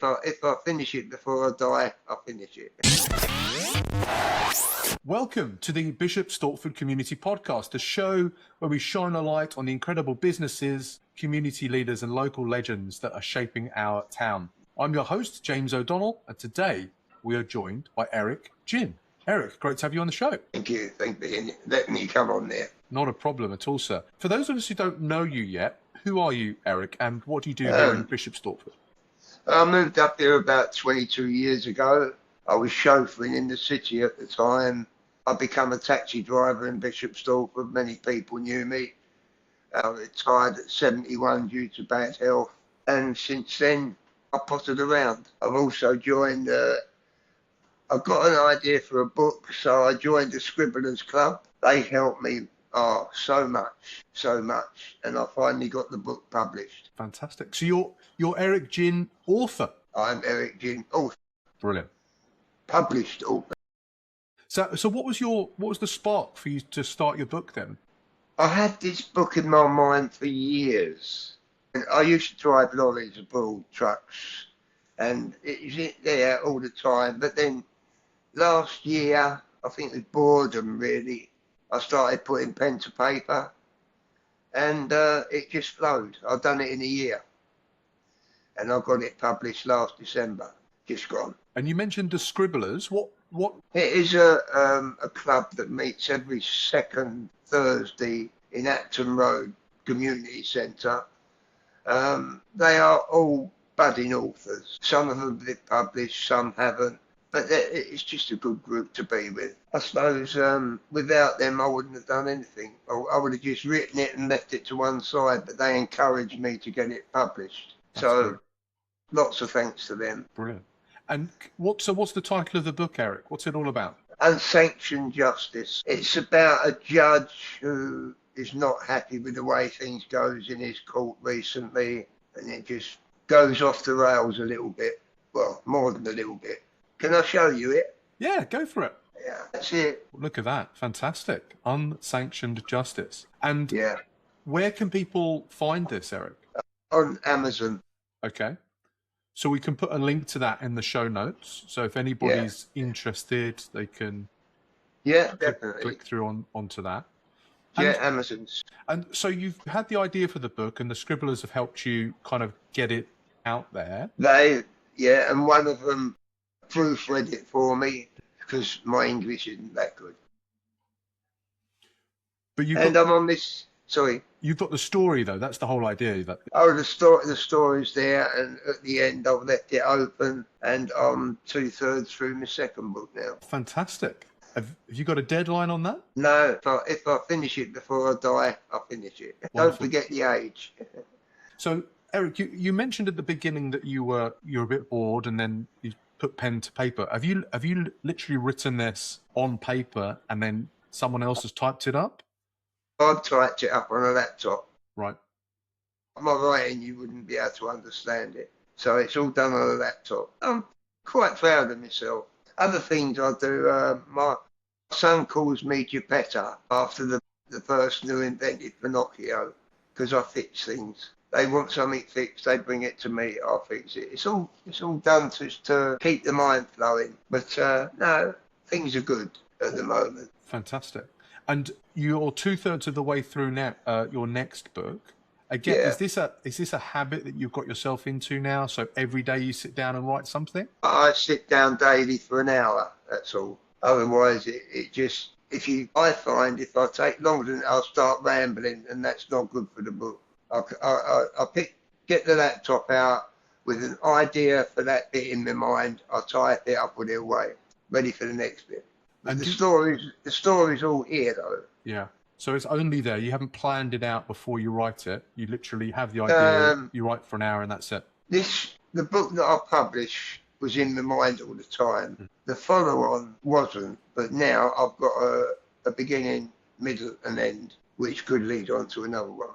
But if I finish it before I die, I'll finish it. Welcome to the Bishop Stortford Community Podcast, a show where we shine a light on the incredible businesses, community leaders and local legends that are shaping our town. I'm your host, James O'Donnell, and today we are joined by Eric Ginn. Eric, great to have you on the show. Thank you. Thank you for letting me come on there. Not a problem at all, sir. For those of us who don't know you yet, who are you, Eric, and what do you do here in Bishop Stortford? I moved up here about 22 years ago. I was chauffeuring in the city at the time. I became a taxi driver in Bishop Stortford. Many people knew me. I retired at 71 due to bad health. And since then, I potted around. I've also joined, I've got an idea for a book, so I joined the Scribblers Club. They helped me so much. And I finally got the book published. Fantastic. So you're Eric Ginn, author? I'm Eric Ginn, author. Brilliant. Published author. So what was the spark for you to start your book then? I had this book in my mind for years. And I used to drive lorries abroad, trucks, and it was there all the time. But then last year, I think with boredom really, I started putting pen to paper, and it just flowed. I've done it in a year, and I got it published last December, just gone. And you mentioned the Scribblers. What? It is a club that meets every second Thursday in Acton Road Community Centre. They are all budding authors. Some of them have been published, some haven't. But it's just a good group to be with. I suppose without them I wouldn't have done anything. I would have just written it and left it to one side, but they encouraged me to get it published. So lots of thanks to them. Brilliant. And what's the title of the book, Eric? What's it all about? Unsanctioned justice. It's about a judge who is not happy with the way things goes in his court recently, and it just goes off the rails a little bit. Well, more than a little bit. Can I show you it? Yeah, go for it. Yeah, that's it. Look at that. Fantastic. Unsanctioned justice. And yeah, where can people find this, Eric? On Amazon. Okay. So we can put a link to that in the show notes. So if anybody's interested, they can definitely click through onto that. Amazon's. And so you've had the idea for the book, and the Scribblers have helped you kind of get it out there. And one of them proofread it for me because my English isn't that good. But I'm on this. Sorry. You've got the story though. That's the whole idea. The story's there, and at the end I've left it open, and I'm 2/3 through my second book now. Fantastic. Have you got a deadline on that? No, if I finish it before I die, I'll finish it. Wonderful. Don't forget the age. So, Eric, you mentioned at the beginning that you're a bit bored, and then you put pen to paper. Have you literally written this on paper, and then someone else has typed it up? I've typed it up on a laptop. Right. My writing, you wouldn't be able to understand it. So it's all done on a laptop. I'm quite proud of myself. Other things I do, my son calls me Geppetto after the person who invented Pinocchio, because I fix things. They want something fixed, they bring it to me, I'll fix it. It's all done to keep the mind flowing. But no, things are good at the moment. Fantastic. And you're 2/3 of the way through now, your next book. Again, is this a habit that you've got yourself into now? So every day you sit down and write something? I sit down daily for an hour, that's all. Otherwise, it just, I find if I take longer than I'll start rambling, and that's not good for the book. I get the laptop out with an idea for that bit in my mind. I type it, I put it away, ready for the next bit. And the story's all here though. Yeah. So it's only there. You haven't planned it out before you write it. You literally have the idea. You write for an hour, and that's it. The book that I published was in my mind all the time. The follow-on wasn't, but now I've got a beginning, middle, and end, which could lead on to another one.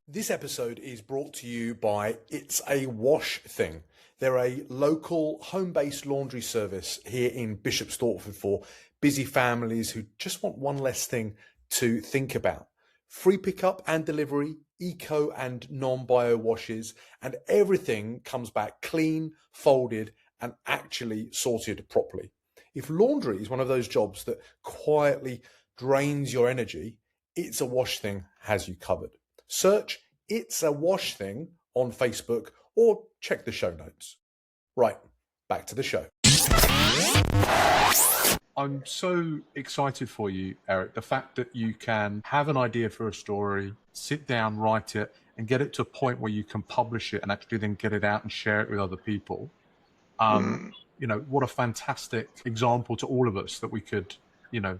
This episode is brought to you by It's a Wash Thing. They're a local home-based laundry service here in Bishop Stortford for busy families who just want one less thing to think about. Free pickup and delivery, eco and non-bio washes, and everything comes back clean, folded, and actually sorted properly. If laundry is one of those jobs that quietly drains your energy, It's a Wash Thing has you covered. Search It's a Wash Thing on Facebook or check the show notes. Right, back to the show. I'm so excited for you, Eric. The fact that you can have an idea for a story, sit down, write it, and get it to a point where you can publish it and actually then get it out and share it with other people. You know, what a fantastic example to all of us that we could, you know,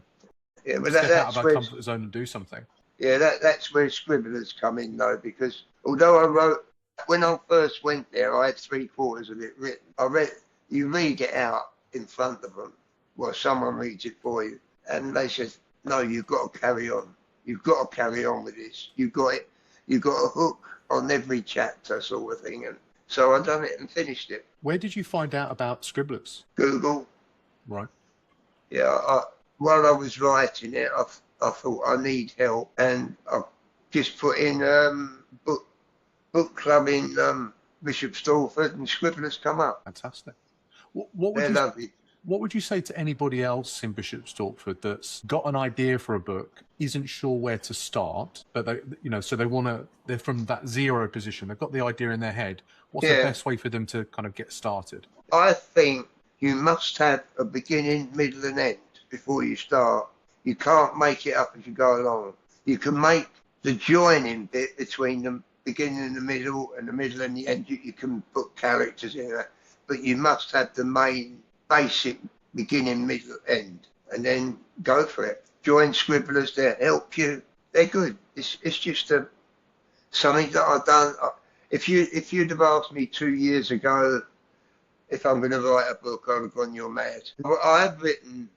step out of our comfort zone and do something. Yeah, that's where Scribblers come in, though, because although I wrote, when I first went there, I had 3/4 of it written. You read it out in front of them. Well, someone reads it for you. And they said, no, you've got to carry on. You've got to carry on with this. You've got a hook on every chapter sort of thing. And so I done it and finished it. Where did you find out about Scribblers? Google. Right. Yeah, while I was writing it, I thought I need help. And I just put in book club in Bishop Stortford, and Scribblers come up. Fantastic. What would you say to anybody else in Bishop Stortford that's got an idea for a book, isn't sure where to start, but they're from that zero position. They've got the idea in their head. What's the best way for them to kind of get started? I think you must have a beginning, middle and end before you start. You can't make it up as you go along. You can make the joining bit between the beginning and the middle and the end. You can put characters in that, but you must have the main basic beginning, middle, end, and then go for it. Join Scribblers, they'll help you. They're good. It's just something that I've done. If you'd have asked me 2 years ago if I'm going to write a book, I'd have gone, you're mad. But I have written,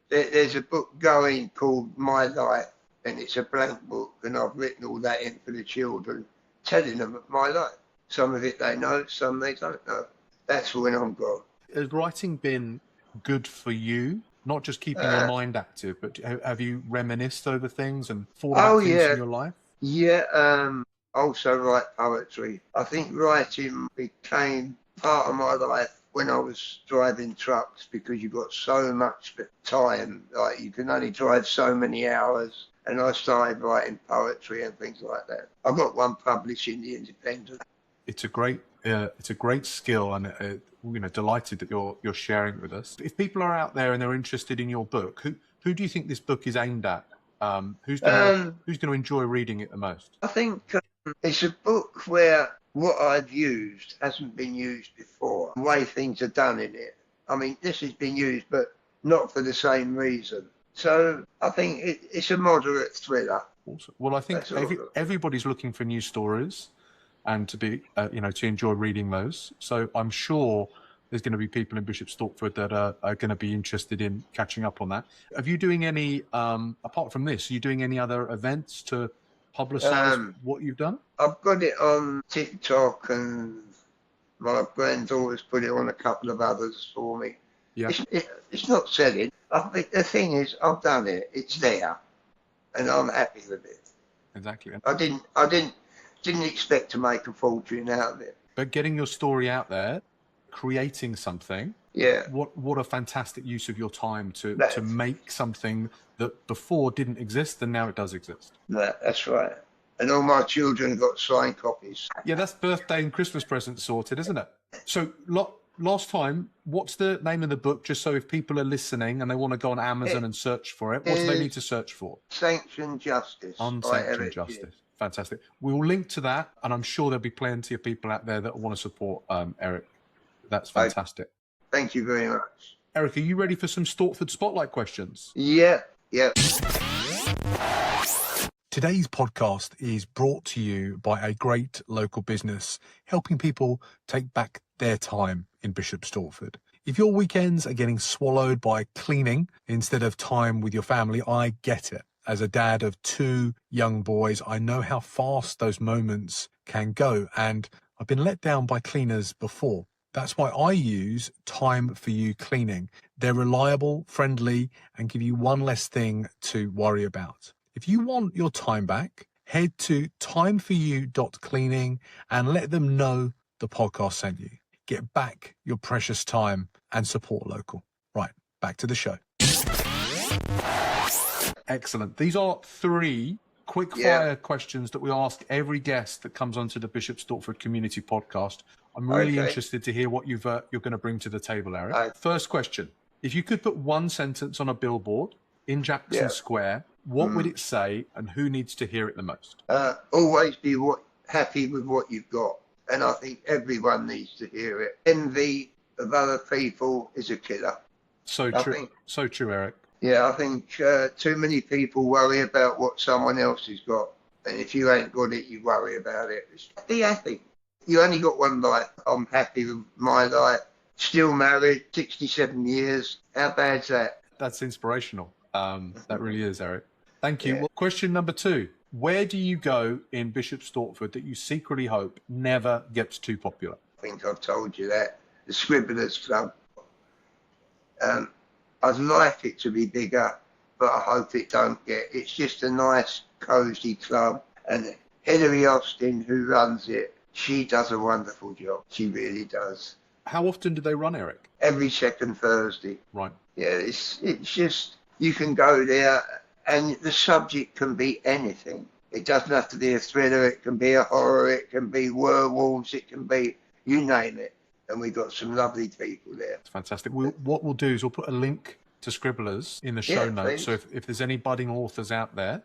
there's a book going called My Life, and it's a blank book, and I've written all that in for the children, telling them of my life. Some of it they know, some they don't know. That's when I'm gone. Has writing been good for you? Not just keeping your mind active, but have you reminisced over things and thought about things in your life? Yeah, I also write poetry. I think writing became part of my life when I was driving trucks, because you've got so much time, like you can only drive so many hours, and I started writing poetry and things like that. I got one published in the Independent. It's a great skill, and delighted that you're sharing it with us. If people are out there and they're interested in your book, who do you think this book is aimed at? Who's going to enjoy reading it the most? I think it's a book where what I've used hasn't been used before. The way things are done in it. I mean, this has been used, but not for the same reason. So I think it's a moderate thriller. Awesome. Well, I think everybody's looking for new stories, and to be, to enjoy reading those. So I'm sure there's going to be people in Bishop Stortford that are going to be interested in catching up on that. Are you doing any, apart from this, are you doing any other events to publicise what you've done? I've got it on TikTok, and my granddaughter's put it on a couple of others for me. Yeah. It's not selling. The thing is, I've done it. It's there, and I'm happy with it. Exactly. I didn't expect to make a fortune out of it. But getting your story out there, creating something. Yeah. What a fantastic use of your time to make something that before didn't exist and now it does exist. That's right. And all my children got signed copies. Yeah, that's birthday and Christmas presents sorted, isn't it? So last time, what's the name of the book, just so if people are listening and they want to go on Amazon and search for it, what do they need to search for? Unsanctioned Justice. Unsanctioned Justice. Fantastic. We will link to that, and I'm sure there'll be plenty of people out there that want to support Eric. That's fantastic. Thank you very much. Eric, are you ready for some Stortford Spotlight questions? Yeah. Today's podcast is brought to you by a great local business helping people take back their time in Bishop Stortford. If your weekends are getting swallowed by cleaning instead of time with your family, I get it. As a dad of 2 young boys, I know how fast those moments can go, and I've been let down by cleaners before. That's why I use Time For You Cleaning. They're reliable, friendly, and give you one less thing to worry about. If you want your time back, head to timeforyou.cleaning and let them know the podcast sent you. Get back your precious time and support local. Right, back to the show. Excellent. These are 3 quick-fire questions that we ask every guest that comes onto the Bishop Stortford Community Podcast. I'm really interested to hear what you're going to bring to the table, Eric. First question. If you could put one sentence on a billboard in Jackson Square, what would it say and who needs to hear it the most? Always be happy with what you've got. And I think everyone needs to hear it. Envy of other people is a killer. So true. So true, Eric. Yeah, I think too many people worry about what someone else has got. And if you ain't got it, you worry about it. Be happy. You only got one life. I'm happy with my life. Still married, 67 years. How bad's that? That's inspirational. That really is, Eric. Thank you. Well, question number 2. Where do you go in Bishop Stortford that you secretly hope never gets too popular? I think I've told you that. The Scribblers Club. I'd like it to be bigger, but I hope it don't get. It's just a nice, cosy club. And Hilary Austin, who runs it, she does a wonderful job. She really does. How often do they run, Eric? Every second Thursday. Right. Yeah, it's just, you can go there and the subject can be anything. It doesn't have to be a thriller, it can be a horror, it can be werewolves, it can be, you name it. And we've got some lovely people there. It's fantastic. What we'll do is we'll put a link to Scribblers in the show notes. So if there's any budding authors out there,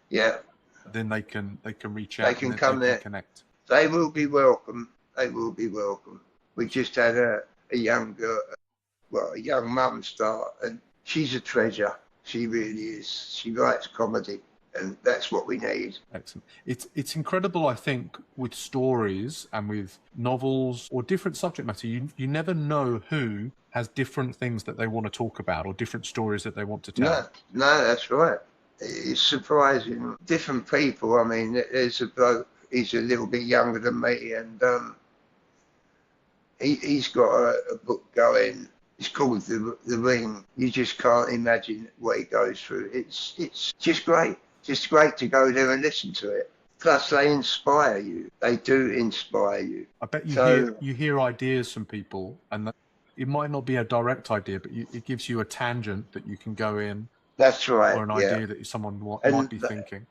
then they can reach out. They can come there. Connect. They will be welcome. They will be welcome. We just had a young girl, a young mum start, and she's a treasure. She really is. She writes comedy, and that's what we need. Excellent. It's incredible, I think, with stories and with novels or different subject matter. You never know who has different things that they want to talk about or different stories that they want to tell. No, that's right. It's surprising. Different people. I mean, there's a bloke, he's a little bit younger than me, and he's got a book going. It's called The Ring. You just can't imagine what he goes through. It's just great. Just great to go there and listen to it. Plus, they inspire you. They do inspire you. I bet you hear ideas from people, and it might not be a direct idea, but it gives you a tangent that you can go in. That's right. Or an idea that someone might be thinking.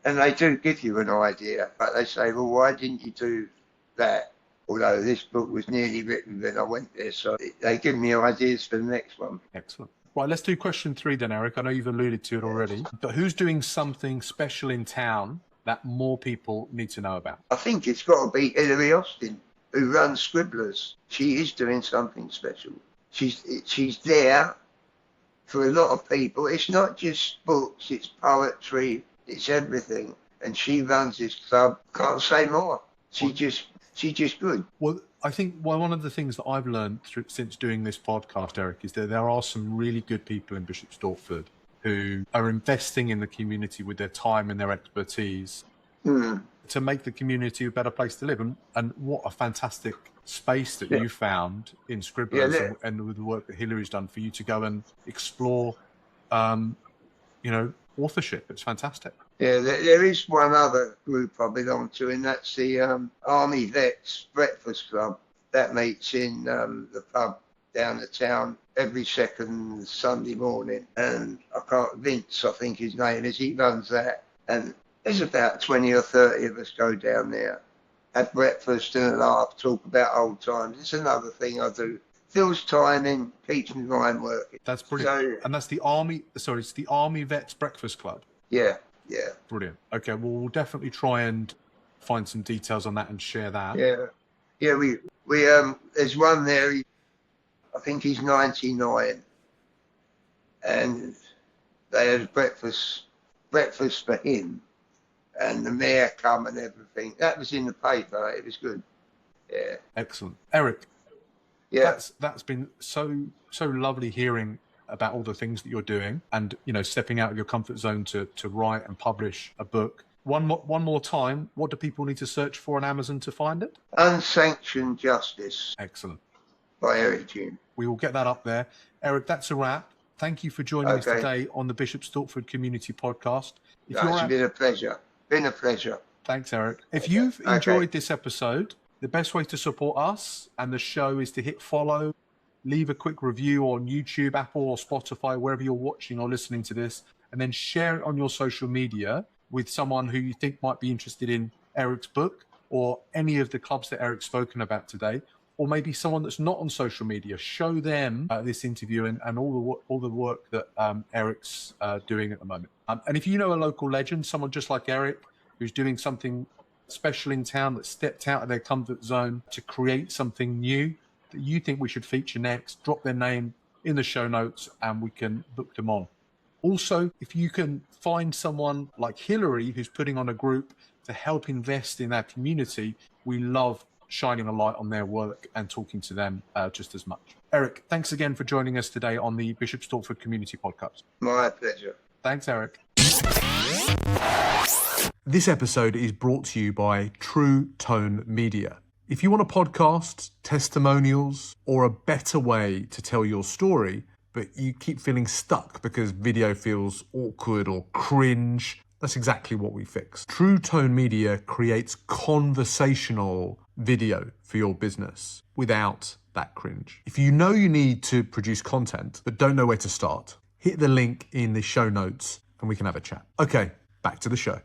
And they do give you an idea, but they say, well, why didn't you do that? Although this book was nearly written when I went there, so they give me ideas for the next one. Excellent. Right, let's do question 3 then, Eric. I know you've alluded to it already, but who's doing something special in town that more people need to know about? I think it's got to be Hilary Austin, who runs Scribblers. She is doing something special. She's there for a lot of people. It's not just books, it's poetry, it's everything. And she runs this club. Can't say more. She's just good. Well, I think one of the things that I've learned since doing this podcast, Eric, is that there are some really good people in Bishop Stortford who are investing in the community with their time and their expertise to make the community a better place to live. And what a fantastic space that you found in Scribblers and with the work that Hilary's done for you to go and explore, authorship. It's fantastic. Yeah, there is one other group I belong to, and that's the Army Vets Breakfast Club. That meets in the pub down the town every second Sunday morning. And Vince, I think his name is, he runs that. And there's about 20 or 30 of us go down there, have breakfast and laugh, talk about old times. It's another thing I do. Fills time in, keeps my mind working. That's brilliant. And that's it's the Army Vets Breakfast Club. Yeah. Brilliant. Okay, well, we'll definitely try and find some details on that and share that. Yeah. We there's one there. I think he's 99, and they had breakfast for him, and the mayor come and everything. That was in the paper. It was good. Yeah. Excellent, Eric. Yeah. That's been so lovely hearing about all the things that you're doing and, stepping out of your comfort zone to write and publish a book. One more time, what do people need to search for on Amazon to find it? Unsanctioned Justice. Excellent. By Eric Ginn. We will get that up there. Eric, that's a wrap. Thank you for joining us today on the Bishop Stortford Community Podcast. It's been a pleasure. Been a pleasure. Thanks, Eric. If you've enjoyed this episode, the best way to support us and the show is to hit follow, leave a quick review on YouTube, Apple, or Spotify, wherever you're watching or listening to this, and then share it on your social media with someone who you think might be interested in Eric's book or any of the clubs that Eric's spoken about today, or maybe someone that's not on social media. Show them this interview and all the work that Eric's doing at the moment. And if you know a local legend, someone just like Eric, who's doing something special in town, that stepped out of their comfort zone to create something new that you think we should feature next, drop their name in the show notes and we can book them on. Also, if you can find someone like Hillary who's putting on a group to help invest in our community, we love shining a light on their work and talking to them just as much. Eric, thanks again for joining us today on the Bishop Stortford Community Podcast. My pleasure. Thanks, Eric. This episode is brought to you by True Tone Media. If you want a podcast, testimonials, or a better way to tell your story, but you keep feeling stuck because video feels awkward or cringe, that's exactly what we fix. True Tone Media creates conversational video for your business without that cringe. If you know you need to produce content but don't know where to start, hit the link in the show notes and we can have a chat. Okay, back to the show.